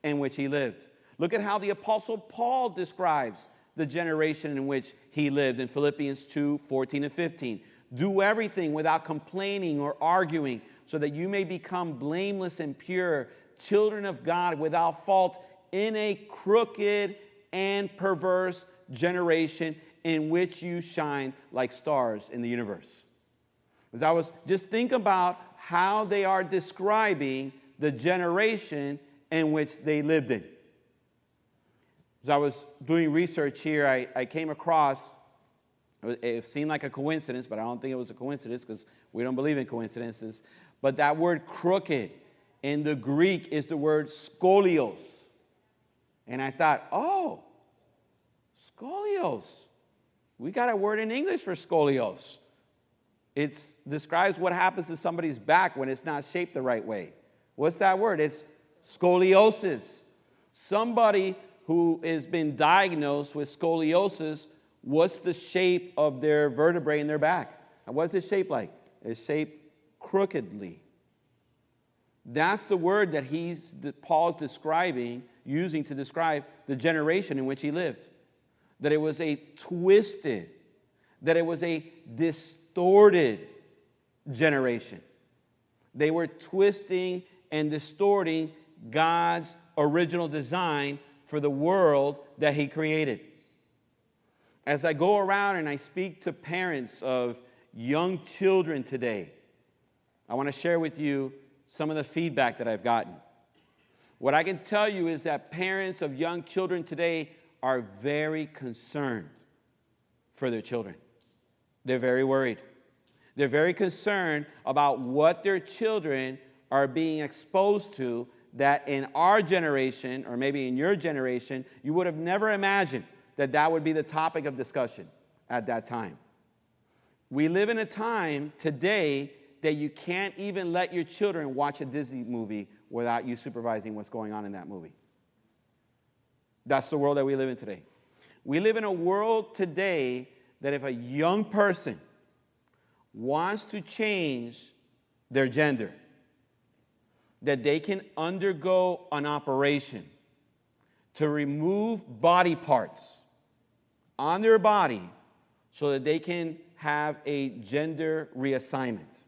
in which he lived. Look at how the Apostle Paul describes the generation in which he lived in Philippians 2:14 and 15. Do everything without complaining or arguing, so that you may become blameless and pure, children of God without fault in a crooked and perverse generation in which you shine like stars in the universe. As I was just think about how they are describing the generation in which they lived in. As I was doing research here, I came across, it seemed like a coincidence, but I don't think it was a coincidence because we don't believe in coincidences. But that word crooked in the Greek is the word scolios. And I thought, oh, scolios. We got a word in English for scolios. It describes what happens to somebody's back when it's not shaped the right way. What's that word? It's scoliosis. Somebody who has been diagnosed with scoliosis, what's the shape of their vertebrae in their back? And what's it shaped like? It's shaped crookedly. That's the word that Paul's describing, using to describe the generation in which he lived. That it was a twisted, that it was a distorted generation. They were twisting and distorting God's original design for the world that he created. As I go around and I speak to parents of young children today, I want to share with you some of the feedback that I've gotten. What I can tell you is that parents of young children today are very concerned for their children. They're very worried. They're very concerned about what their children are being exposed to that in our generation, or maybe in your generation, you would have never imagined that that would be the topic of discussion at that time. We live in a time today that you can't even let your children watch a Disney movie without you supervising what's going on in that movie. That's the world that we live in today. We live in a world today that if a young person wants to change their gender, that they can undergo an operation to remove body parts on their body so that they can have a gender reassignment.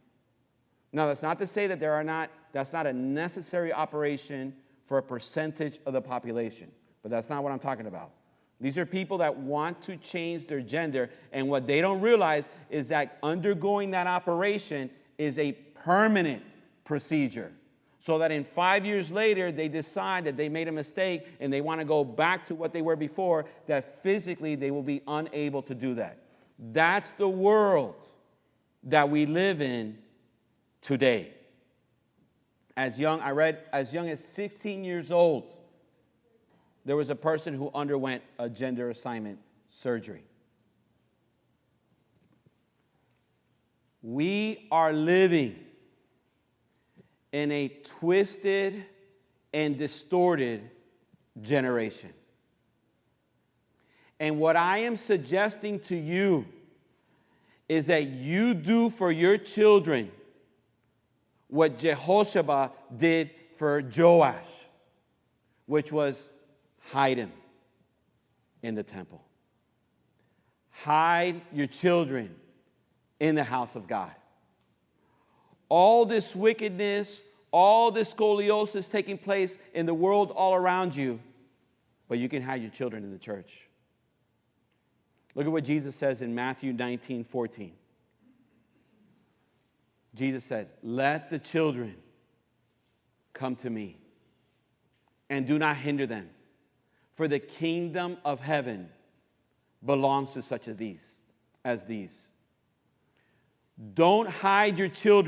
Now, that's not to say that that's not a necessary operation for a percentage of the population, but that's not what I'm talking about. These are people that want to change their gender, and what they don't realize is that undergoing that operation is a permanent procedure. So that in 5 years later, they decide that they made a mistake and they want to go back to what they were before, that physically they will be unable to do that. That's the world that we live in today. I read as young as 16 years old, there was a person who underwent a gender assignment surgery. We are living in a twisted and distorted generation. And what I am suggesting to you is that you do for your children what Jehoshaba did for Joash, which was hide him in the temple. Hide your children in the house of God. All this wickedness, all this scoliosis taking place in the world all around you, but you can hide your children in the church. Look at what Jesus says in Matthew 19:14. Jesus said, "Let the children come to me, and do not hinder them, for the kingdom of heaven belongs to such as these. Don't hide your children